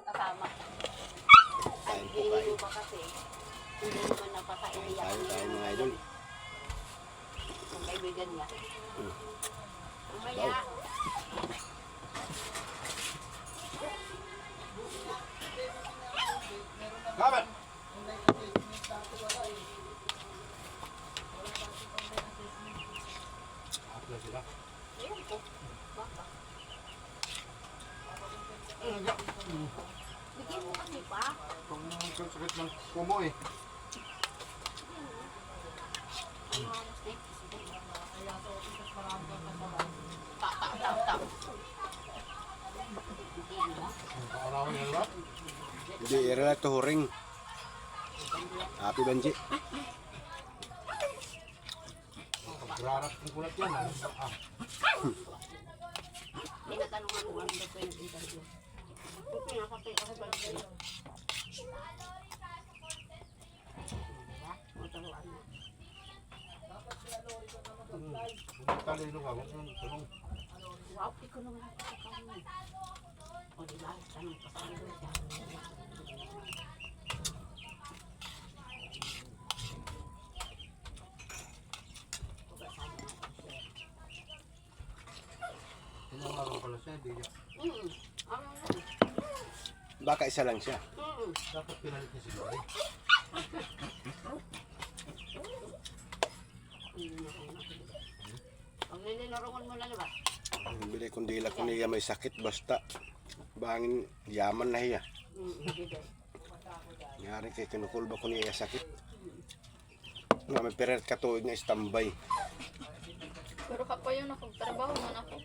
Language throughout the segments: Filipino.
ang kasama. Ay, Kain po, hindi kain. mo ba kasi, hindi naman napapaiyak Kain mga idol. ang kaibigan niya. Hmm. Mamaya, Kapan? Atla sila. ayun po. Baka. Bigyan mo kasi pa. Itong sakit ng kumo eh. Tak. Ang kaarawan nila ba? Hindi, ira to huring. Happy Banji. Pagkararat ng kulat yan. Tinatanungan ko ano ba yung interview. Kung pinakapit ako ba sa'yo? Mataruan mo. Talino ka. Huwag mong tanong. Wow, ikaw naman ako sa kanya. O diba, tanong pa sa akin siya. Tinangarong pala siya. Hindi niya. Baka isa lang siya. Dapat pinalit niya si Loy. Pag nilinarongan mo na diba? Bili kundila ko niya may sakit basta bangin yaman na hiya. Ngari kay kinukulba ko niya sakit. Nga may peret ka tuig nga standby. Pero kapag yun ako, trabaho man ako.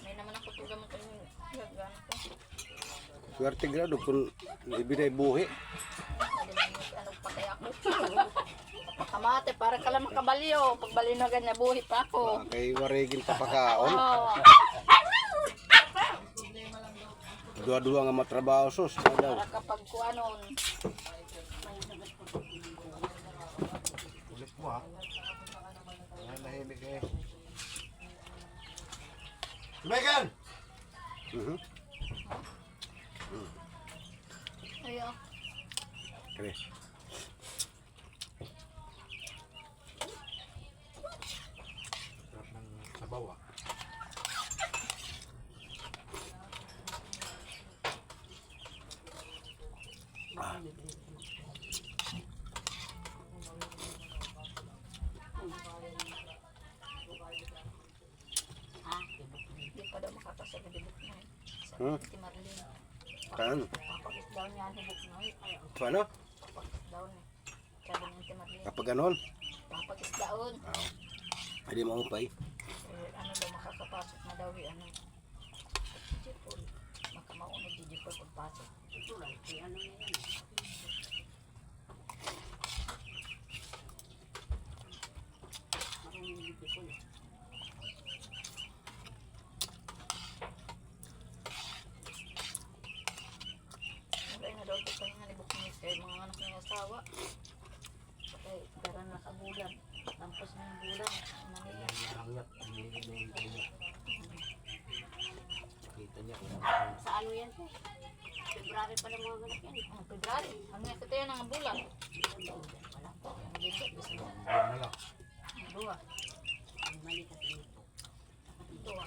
May naman ako tuga mo kayo gagana ko. Swerte grado kung ibinay buhi. Anong patay ako. Pakamate, para ka lang makabaliw. Pagbaliw na ganyan, buhi pa ako. Kay warigin pa pakaon. Oo. Dua-dua nga matrabaho sus. Na daw. Para kapag kuanon. Ulit mo ha. Ayan, nahimik eh. Megan! Mhm. Ayo. Kare. Sarap ng sabaw ah. Hindi pa daw makakasal na dibuk na. Hmm? Si Marlene. Kaan? Papagis daw niya ang dibuk na. Paano? Papagis daw niya. Sabi niya si Marlene. Kapag ganon. Papagis daon. Hindi mo upay. Ano daw makakapasok na daw ano. Jipol. Makamaunod di Jipol pagpasok. Ito lang, si ano na yan. Marunong hindi ko na. Wala na daw ito pa nga nibuk niya sa mga anak niya asawa. Kaya garan na sa bulan. Tampos na yung bulan. Manila. Nangyat. Kita niya kung Sa ano yan po? February pa lang mga ganap yan. Ang February. Ang nga kita yan ang bulan. Wala po. Ang dito. Bisa mo. buwan na lang. Ang duwa. Ang mali kasi ito. Duwa.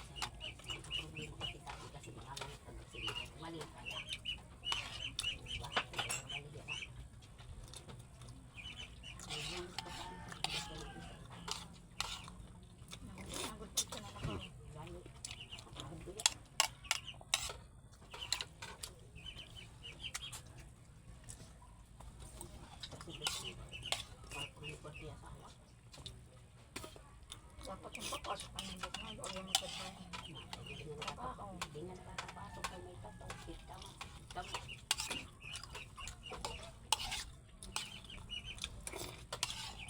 Ang problema kasi sabi kasi mga mali kasi mali kaya. Nagod ko na ako. Dapat yung papasok ang nibuk na. Huwag yung magkasaya. Hindi nga nakakapasok kung may tatong kita mo.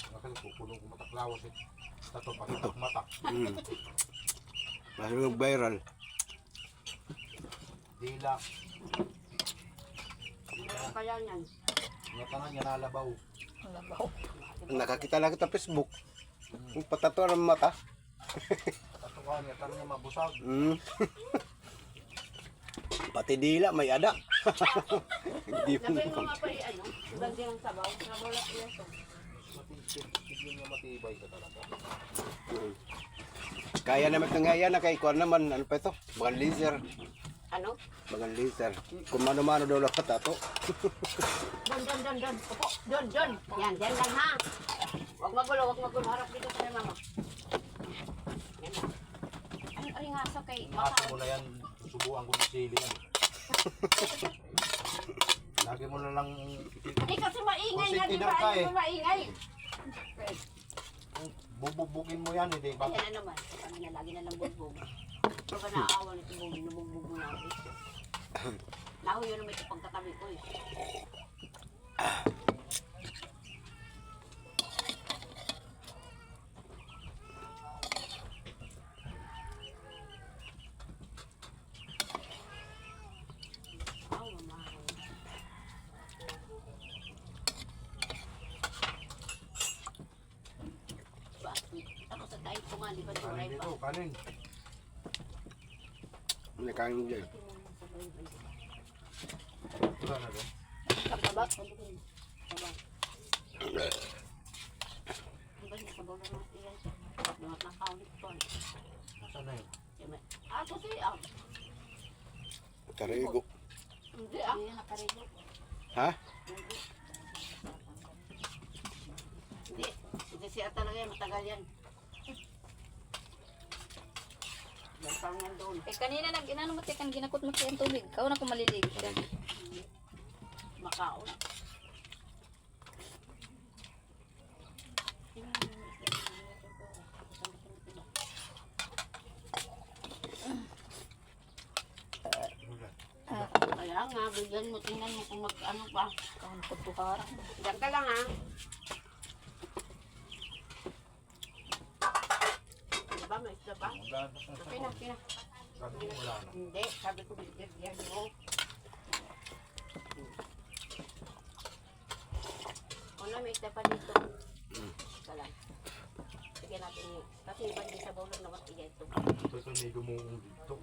Bakit kukulong ko mataklawas eh. Tato pakitak mata. Hmm. Masunod viral. Dila. Ano kaya yan? Nga tangan niya nalabaw. Ang labaw. Nakakita lang kita Facebook. Patatuan ng mata. Tato ka niya tangan niya mabusag. Hmm. Pati dila may ada. Hindi mo Sabi mo nga pa ano, lagyan ng sabaw. Sabaw lang yan to. Hindi nga matibay ka talaga. Kaya naman ito ngayon na kay Kuan naman. Ano pa ito? Mga laser. Ano? Mga laser. Kung mano-mano daw lang patato. Don. Opo, Don. Yan, dyan lang ha. Huwag magulo. Harap dito sa mama. Yan lang. Ay nga sa kay Ingasa mo na yan, subuan ko ng sili yan. Lagi mo na lang, Hindi kasi maingay nga, di ba? Consider ka Ano eh. ba maingay? bububugin mo yan, hindi ba? Ayan na naman. Kami na lagi na lang bugbog. Pero ba naaawa nito bugbog, nabugbog mo na ako eh. Naho yun naman ito pagkatabi ko eh. Tapos sa tayo nga, di ba Kanin turay pa? dito, kanin. May kanin dyan. Wala na doon. Kapabak? Kapabak. Di ba siya sabaw na naman siya? Damat ng kaulit ko. Nasaan na yun? Ako siya. Karigo. Hindi ah. Hindi nakarigo. Ha? Hindi. Hindi siya talaga yan. Matagal yan. Gantang yan doon. Eh kanina inano mo tekang ginakot mo kayang tubig. Kau na kung maliligo ka. Makaon. Kaya nga, bigyan mo, tingnan mo kung mag-ano pa. Kung pagtuharang. Diyan ka lang ha. Diba, may isda pa? Wala na sa Okay na, okay na. Sabi mo wala na. Hindi, sabi ko bigyan mo. Una, may isda pa dito. Isa lang. Sige natin yun. Kasi iba hindi sa bawlan na matiga ito. Ito may dumuong dito.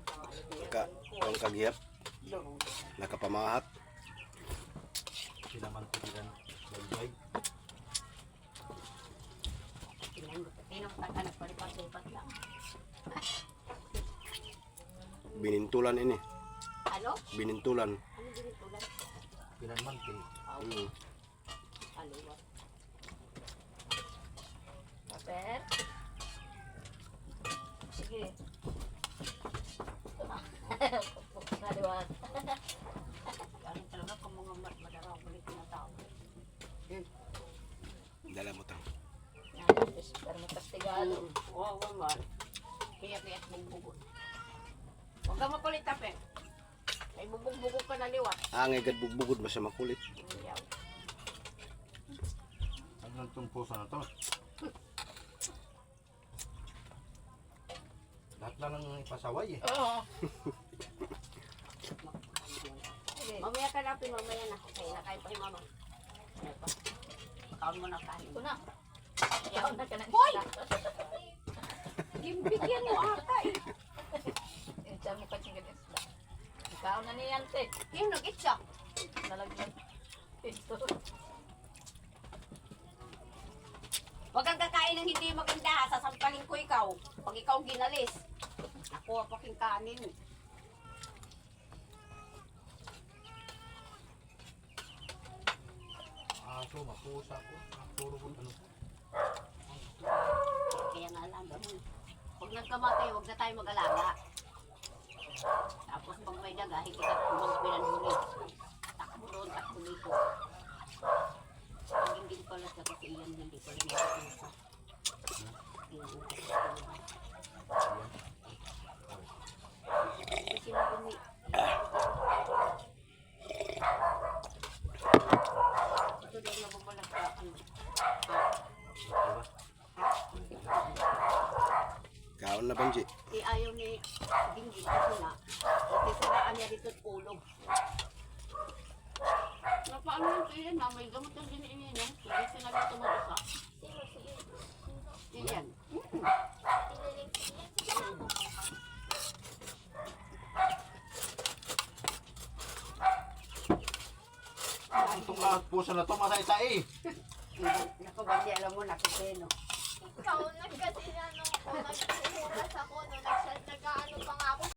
Ang kagiyap. Doon. Nakapamahat. Sinaman ko yan. Baybay. Tingnan mo. Tingnan mo, anak, palipat-lipat lang. Binintulan ini. Ano? Binintulan. Ano dito lang? Pinanmanti. Mm. Aliwat. Paper. Sige. Naliwat. Ano talaga kung mga madaraw balik na tao. Dala mo tang. Pero may kastigado. Oo, man. Kaya bugbugod. Huwag kang makulit, tape. Ay bubog-bugog ka na liwat. Angay gad bugbugod ba sa makulit. Yaw. Ano itong pusa na to? Lahat na lang ipasaway eh. Oo. Sige. Mamaya ka napin, mamaya na. Kaya nakain pa si mama. Ano pa? Kaon mo na kain. Ito na. Yaw. Ikaw na ka na. Hoy! Bigyan mo ata eh. Diyan mo pa siyang isda. Ikaw na niyan, te. Yung nag-itsa. Nalagyan. Ito. Huwag kang kakain ng hindi maganda ha. Sasampalin ko ikaw. Pag ikaw ginalis. Nakuha pa king kanin. Aso, mapusa ko. Puro ko ano. Kaya nga lang. Huwag nagkamatay, huwag na tayo mag-alaga. Tapos pag may daga, hikikat ko mga pinanhuli. Takbo doon, takbo dito. Pag hindi pala siya kasi iyan, hindi pala nakakita. Kasi sinabi ni... Ito daw nababalag sa ano. Kaon na banji. Ayaw ni Dinggi kasi na, itisaraan niya dito at ulo. Napaano yun siya yan, may gamot yung diniinom. Hindi siya nagito mo isa. Iyan. Itong lahat puso na to, masay-say. Naku, Bandi, alam mo na kung sino. Ikaw, nagkasi na nung